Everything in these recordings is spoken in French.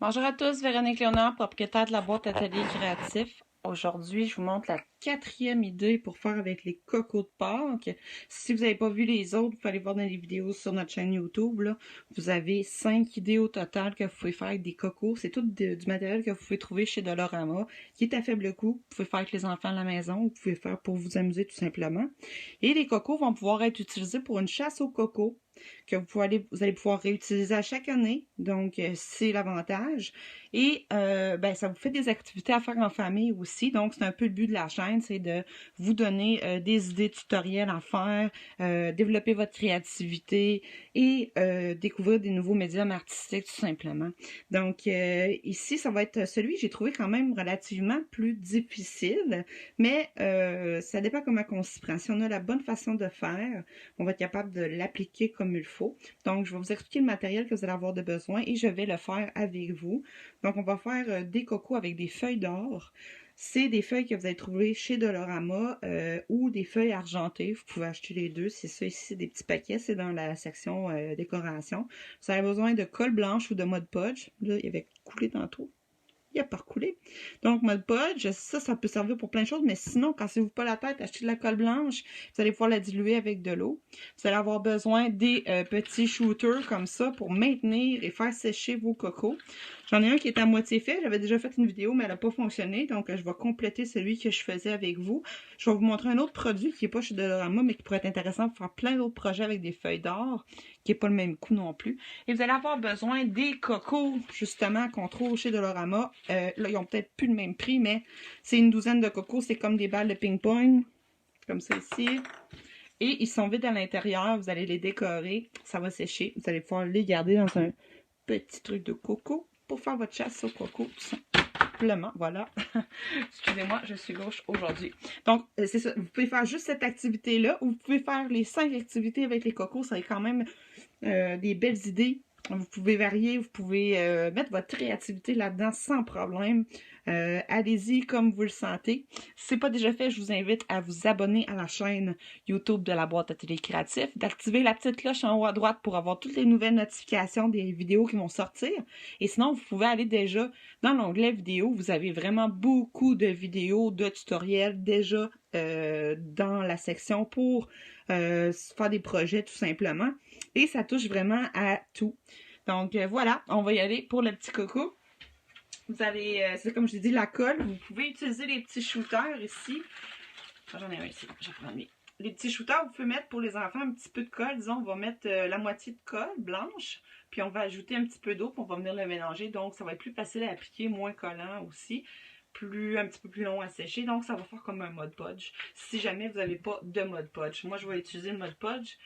Bonjour à tous, Véronique Léonard, propriétaire de la boîte Atelier Créatif. Aujourd'hui, je vous montre la quatrième idée pour faire avec les cocos de Pâques. Si vous n'avez pas vu les autres, vous pouvez aller voir dans les vidéos sur notre chaîne YouTube. Là. Vous avez 5 idées au total que vous pouvez faire avec des cocos. C'est tout du matériel que vous pouvez trouver chez Dollarama, qui est à faible coût. Vous pouvez faire avec les enfants à la maison, vous pouvez faire pour vous amuser tout simplement. Et les cocos vont pouvoir être utilisés pour une chasse aux cocos que vous allez pouvoir réutiliser à chaque année. Donc, c'est l'avantage. Et ça vous fait des activités à faire en famille aussi. Donc, c'est un peu le but de la chaîne, c'est de vous donner des idées tutoriels à faire, développer votre créativité et découvrir des nouveaux médiums artistiques tout simplement. Donc, ici, ça va être celui que j'ai trouvé quand même relativement plus difficile, mais ça dépend comment on s'y prend. Si on a la bonne façon de faire, on va être capable de l'appliquer comme il faut. Donc, je vais vous expliquer le matériel que vous allez avoir de besoin et je vais le faire avec vous. Donc, on va faire des cocos avec des feuilles d'or. C'est des feuilles que vous allez trouver chez Dollarama ou des feuilles argentées. Vous pouvez acheter les deux. C'est ça ici, des petits paquets. C'est dans la section décoration. Vous avez besoin de colle blanche ou de Mod Podge. Là, il avait coulé tantôt. Il a pas recoulé. Donc, Mod Podge, ça peut servir pour plein de choses, mais sinon, cassez-vous pas la tête, achetez de la colle blanche, vous allez pouvoir la diluer avec de l'eau. Vous allez avoir besoin des petits shooters comme ça pour maintenir et faire sécher vos cocos. J'en ai un qui est à moitié fait, j'avais déjà fait une vidéo, mais elle n'a pas fonctionné, donc je vais compléter celui que je faisais avec vous. Je vais vous montrer un autre produit qui n'est pas chez Dollarama, mais qui pourrait être intéressant pour faire plein d'autres projets avec des feuilles d'or, qui n'est pas le même coût non plus. Et vous allez avoir besoin des cocos, justement, qu'on trouve chez Dollarama. Là, ils ont peut-être plus le même prix, mais c'est une douzaine de cocos. C'est comme des balles de ping-pong, comme ça ici. Et ils sont vides à l'intérieur. Vous allez les décorer. Ça va sécher. Vous allez pouvoir les garder dans un petit truc de coco pour faire votre chasse au coco, tout simplement. Voilà. Excusez-moi, je suis gauche aujourd'hui. Donc, c'est ça. Vous pouvez faire juste cette activité-là ou vous pouvez faire les 5 activités avec les cocos. Ça va être quand même des belles idées. Vous pouvez varier, vous pouvez mettre votre créativité là-dedans sans problème. Allez-y comme vous le sentez. Si ce n'est pas déjà fait, je vous invite à vous abonner à la chaîne YouTube de la boîte Atelier Créatif, d'activer la petite cloche en haut à droite pour avoir toutes les nouvelles notifications des vidéos qui vont sortir. Et sinon, vous pouvez aller déjà dans l'onglet vidéo. Vous avez vraiment beaucoup de vidéos, de tutoriels déjà dans la section pour faire des projets tout simplement. Et ça touche vraiment à tout. Donc voilà, on va y aller pour le petit coco. Vous avez, c'est comme je l'ai dit, la colle. Vous pouvez utiliser les petits shooters ici. J'en ai un ici, je vais prendre lui. Les petits shooters, vous pouvez mettre pour les enfants un petit peu de colle. Disons, on va mettre la moitié de colle blanche, puis on va ajouter un petit peu d'eau, puis on va venir le mélanger. Donc, ça va être plus facile à appliquer, moins collant aussi. Un petit peu plus long à sécher. Donc, ça va faire comme un Mod Podge. Si jamais vous n'avez pas de Mod Podge. Moi, je vais utiliser le Mod Podge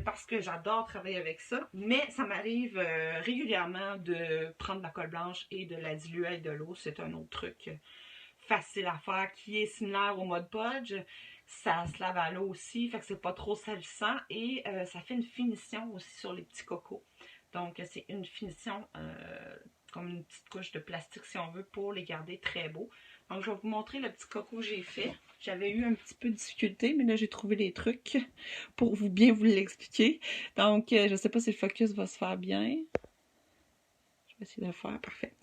parce que j'adore travailler avec ça. Mais ça m'arrive régulièrement de prendre la colle blanche et de la diluer avec de l'eau. C'est un autre truc facile à faire qui est similaire au Mod Podge. Ça se lave à l'eau aussi, fait que c'est pas trop salissant et ça fait une finition aussi sur les petits cocos. Donc, c'est une finition comme une petite couche de plastique si on veut pour les garder très beaux. Donc, je vais vous montrer le petit coco que j'ai fait. J'avais eu un petit peu de difficulté, mais là, j'ai trouvé les trucs pour bien vous l'expliquer. Donc, je sais pas si le focus va se faire bien. Je vais essayer de le faire, parfait.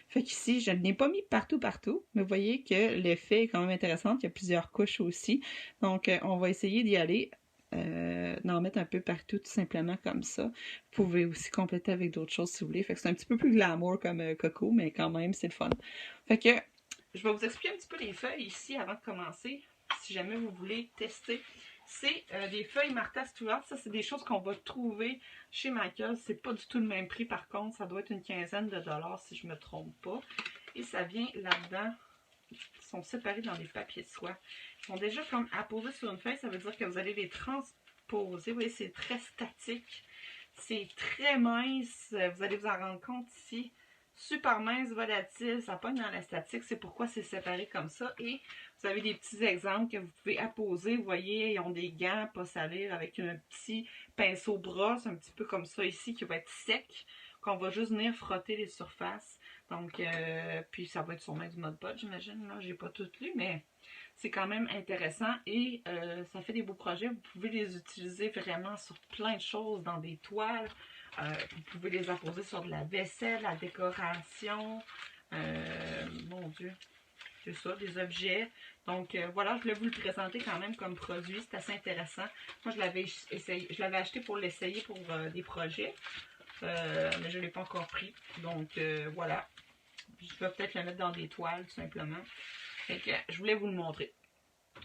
Fait qu'ici, je ne l'ai pas mis partout, mais vous voyez que l'effet est quand même intéressant. Il y a plusieurs couches aussi. Donc, on va essayer d'y aller. D'en mettre un peu partout, tout simplement comme ça. Vous pouvez aussi compléter avec d'autres choses si vous voulez. Fait que c'est un petit peu plus glamour comme coco, mais quand même, c'est le fun. Fait que, je vais vous expliquer un petit peu les feuilles ici avant de commencer, si jamais vous voulez tester. C'est des feuilles Martha Stewart. Ça, c'est des choses qu'on va trouver chez Michael. C'est pas du tout le même prix, par contre. Ça doit être une quinzaine de dollars, si je me trompe pas. Et ça vient là-dedans. Ils sont séparés dans des papiers de soie. Ils sont déjà comme apposés sur une feuille. Ça veut dire que vous allez les transposer. Vous voyez, c'est très statique. C'est très mince. Vous allez vous en rendre compte ici. Super mince, volatile. Ça pogne dans la statique. C'est pourquoi c'est séparé comme ça. Et vous avez des petits exemples que vous pouvez apposer. Vous voyez, ils ont des gants, pas salir, avec un petit pinceau brosse, un petit peu comme ça ici, qui va être sec, qu'on va juste venir frotter les surfaces. Donc, puis ça va être sûrement du Mod Podge, j'imagine. Là, j'ai pas tout lu, mais c'est quand même intéressant et ça fait des beaux projets. Vous pouvez les utiliser vraiment sur plein de choses, dans des toiles. Vous pouvez les apposer sur de la vaisselle, la décoration. Mon Dieu, c'est ça, des objets. Donc voilà, je voulais vous le présenter quand même comme produit. C'est assez intéressant. Moi, je l'avais acheté pour l'essayer pour des projets. Mais je ne l'ai pas encore pris. Donc voilà. Je vais peut-être le mettre dans des toiles, tout simplement. Fait que je voulais vous le montrer.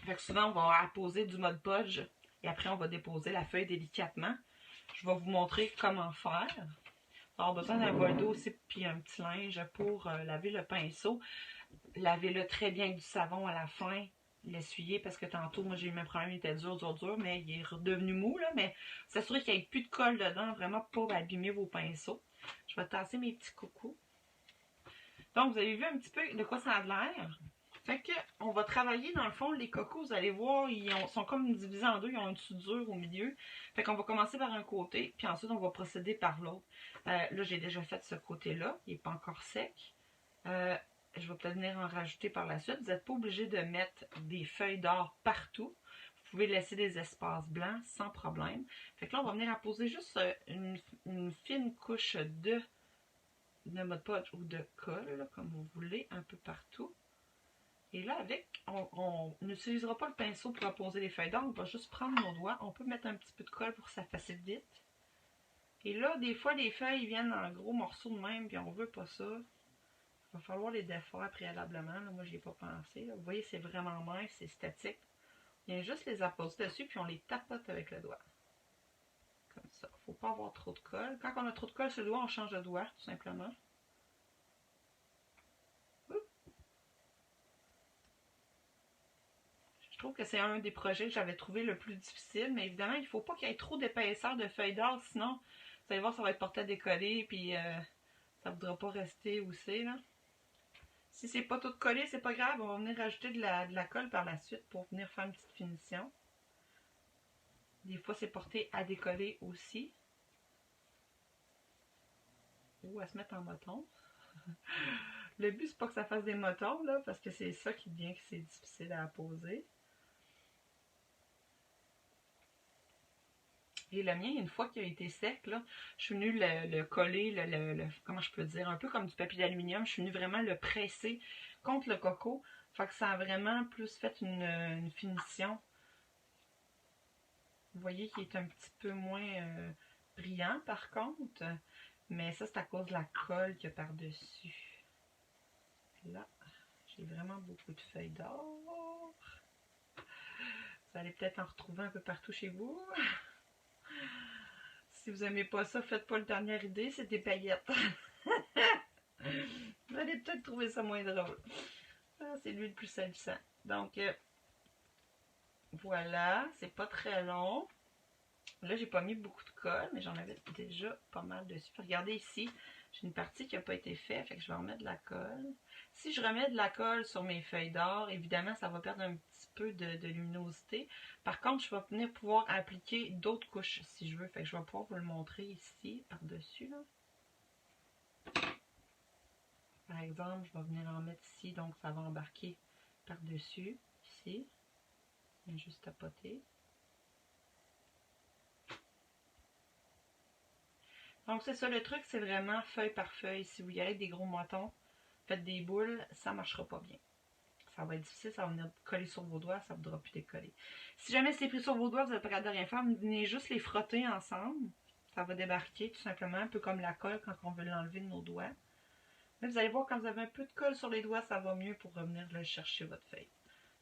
Fait que souvent, on va apposer du Mod Podge. Et après, on va déposer la feuille délicatement. Je vais vous montrer comment faire. On a besoin d'un bol d'eau aussi, puis un petit linge pour laver le pinceau. Lavez-le très bien avec du savon à la fin. L'essuyer, parce que tantôt, moi, j'ai eu mes problèmes, il était dur, mais il est redevenu mou, là. Mais s'assurer qu'il n'y ait plus de colle dedans, vraiment pour abîmer vos pinceaux. Je vais tasser mes petits coucous. Donc, vous avez vu un petit peu de quoi ça a l'air. Fait que, on va travailler dans le fond, les cocos, vous allez voir, ils sont comme divisés en deux, ils ont une soudure au milieu. Fait qu'on va commencer par un côté, puis ensuite on va procéder par l'autre. Là, j'ai déjà fait ce côté-là, il n'est pas encore sec. Je vais peut-être venir en rajouter par la suite. Vous n'êtes pas obligé de mettre des feuilles d'or partout. Vous pouvez laisser des espaces blancs sans problème. Fait que là, on va venir apposer juste une fine couche de Mod Podge ou de colle, là, comme vous voulez, un peu partout. Et là, on n'utilisera pas le pinceau pour apposer les feuilles d'or, on va juste prendre nos doigts. On peut mettre un petit peu de colle pour que ça fasse vite. Et là, des fois, les feuilles viennent en gros morceaux de même, puis on ne veut pas ça. Il va falloir les défaire préalablement. Là, moi, je n'y ai pas pensé. Là. Vous voyez, c'est vraiment mince, c'est statique. On vient juste les apposer dessus, puis on les tapote avec le doigt. Comme ça. Il ne faut pas avoir trop de colle. Quand on a trop de colle sur le doigt, on change de doigt, tout simplement. Je trouve que c'est un des projets que j'avais trouvé le plus difficile, mais évidemment, il ne faut pas qu'il y ait trop d'épaisseur de feuilles d'or, sinon, vous allez voir, ça va être porté à décoller, puis ça ne voudra pas rester où c'est, là. Si c'est pas tout collé, c'est pas grave, on va venir rajouter de la colle par la suite pour venir faire une petite finition. Des fois, c'est porté à décoller aussi. Ou à se mettre en moton. Le but, c'est pas que ça fasse des motons, là, parce que c'est ça qui devient que c'est difficile à apposer. Et le mien, une fois qu'il a été sec, là, je suis venue le coller, comment je peux dire, un peu comme du papier d'aluminium. Je suis venue vraiment le presser contre le coco. Fait que ça a vraiment plus fait une finition. Vous voyez qu'il est un petit peu moins brillant par contre. Mais ça, c'est à cause de la colle qu'il y a par-dessus. Là, j'ai vraiment beaucoup de feuilles d'or. Vous allez peut-être en retrouver un peu partout chez vous. Si vous n'aimez pas ça, faites pas la dernière idée, c'est des paillettes. Vous allez peut-être trouver ça moins drôle. Ah, c'est lui le plus salissant. Donc, voilà, c'est pas très long. Là, j'ai pas mis beaucoup de colle, mais j'en avais déjà pas mal dessus. Regardez ici, j'ai une partie qui n'a pas été faite, fait que je vais remettre de la colle. Si je remets de la colle sur mes feuilles d'or, évidemment, ça va perdre un petit peu de luminosité. Par contre, je vais venir pouvoir appliquer d'autres couches si je veux. Fait que je vais pouvoir vous le montrer ici, par-dessus. Par exemple, je vais venir en mettre ici, donc ça va embarquer par-dessus, ici. Je viens juste tapoter. Donc c'est ça, le truc, c'est vraiment feuille par feuille. Si vous y allez avec des gros motons, faites des boules, ça ne marchera pas bien. Ça va être difficile, ça va venir coller sur vos doigts, ça ne voudra plus décoller. Si jamais c'est pris sur vos doigts, vous n'êtes pas capable de rien faire, vous venez juste les frotter ensemble. Ça va débarquer tout simplement, un peu comme la colle quand on veut l'enlever de nos doigts. Mais vous allez voir, quand vous avez un peu de colle sur les doigts, ça va mieux pour revenir le chercher votre feuille.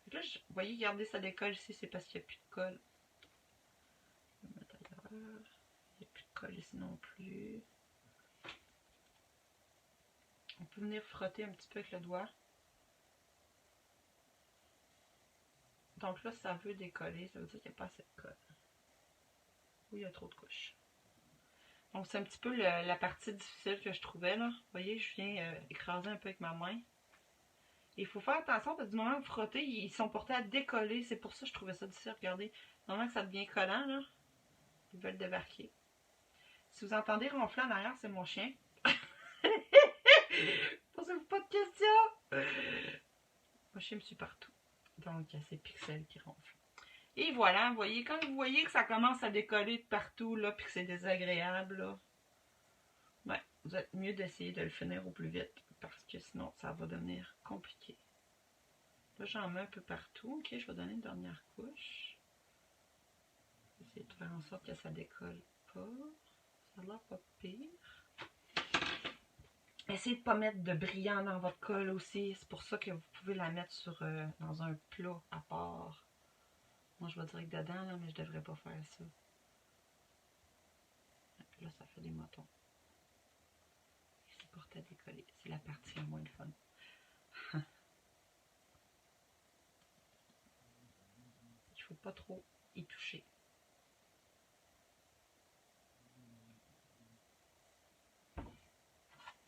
Donc là, vous voyez, regardez, ça décolle ici, c'est parce qu'il n'y a plus de colle. Je vais mettre à l'heure. Il n'y a plus de colle ici non plus. On peut venir frotter un petit peu avec le doigt. Donc là, ça veut décoller, ça veut dire qu'il n'y a pas assez de colle. Ou il y a trop de couches. Donc c'est un petit peu la partie difficile que je trouvais là. Vous voyez, je viens écraser un peu avec ma main. Il faut faire attention parce que du moment où vous frottez, ils sont portés à décoller. C'est pour ça que je trouvais ça difficile. Regardez, normalement que ça devient collant là, ils veulent débarquer. Si vous entendez ronfler en arrière, c'est mon chien. Posez-vous pas de questions. Mon chien me suit partout. Donc il y a ces pixels qui ronflent. Et voilà, vous voyez, quand vous voyez que ça commence à décoller de partout là, puis que c'est désagréable là, vous êtes mieux d'essayer de le finir au plus vite parce que sinon ça va devenir compliqué. Là, j'en mets un peu partout. Ok, je vais donner une dernière couche. Essayer de faire en sorte que ça décolle pas. Ça a l'air pas pire. Essayez de ne pas mettre de brillant dans votre colle aussi. C'est pour ça que vous pouvez la mettre dans un plat à part. Moi, je vais direct dedans, là, mais je devrais pas faire ça. Là, ça fait des motons. C'est porte à décoller. C'est la partie la moins fun. Il ne faut pas trop y toucher.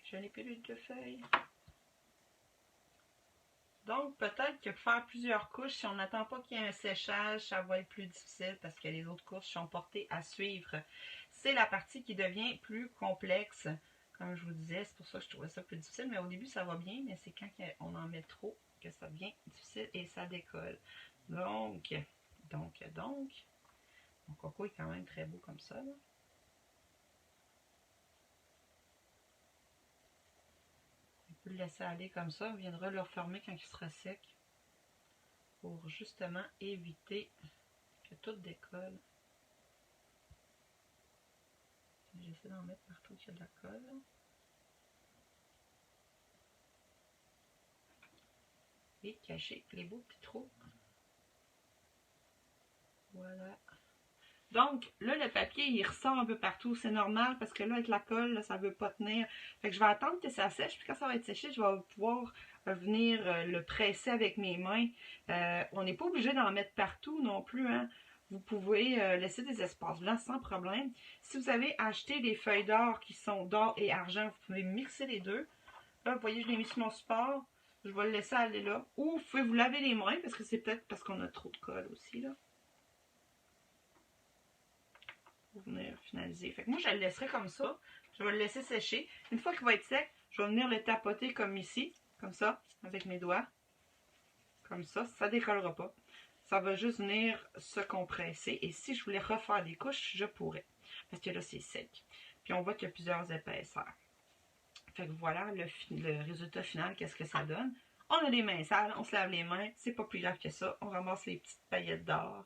Je n'ai plus de feuilles. Donc, peut-être que faire plusieurs couches, si on n'attend pas qu'il y ait un séchage, ça va être plus difficile parce que les autres couches sont portées à suivre. C'est la partie qui devient plus complexe. Comme je vous disais, c'est pour ça que je trouvais ça plus difficile. Mais au début, ça va bien, mais c'est quand on en met trop que ça devient difficile et ça décolle. Donc, mon coco est quand même très beau comme ça, là. On peut le laisser aller comme ça. On viendra le refermer quand il sera sec pour justement éviter que tout décolle. J'essaie d'en mettre partout qu'il y a de la colle. Et cacher les beaux petits trous. Voilà. Donc, là, le papier, il ressort un peu partout. C'est normal parce que là, avec la colle, là, ça ne veut pas tenir. Fait que je vais attendre que ça sèche. Puis quand ça va être séché, je vais pouvoir venir le presser avec mes mains. On n'est pas obligé d'en mettre partout non plus, hein. Vous pouvez laisser des espaces blancs sans problème. Si vous avez acheté des feuilles d'or qui sont d'or et argent, vous pouvez mixer les deux. Là, vous voyez, je l'ai mis sur mon support. Je vais le laisser aller là. Ou vous pouvez vous laver les mains parce que c'est peut-être parce qu'on a trop de colle aussi, là. Pour venir finaliser. Fait que moi, je le laisserai comme ça. Je vais le laisser sécher. Une fois qu'il va être sec, je vais venir le tapoter comme ici. Comme ça, avec mes doigts. Comme ça ne décollera pas. Ça va juste venir se compresser. Et si je voulais refaire des couches, je pourrais. Parce que là, c'est sec. Puis on voit qu'il y a plusieurs épaisseurs. Fait que voilà le résultat final, qu'est-ce que ça donne. On a les mains sales, on se lave les mains. C'est pas plus grave que ça. On ramasse les petites paillettes d'or.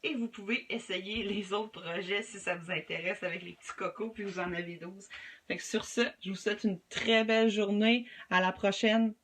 Et vous pouvez essayer les autres projets si ça vous intéresse avec les petits cocos, puis vous en avez 12. Fait que sur ce, je vous souhaite une très belle journée. À la prochaine!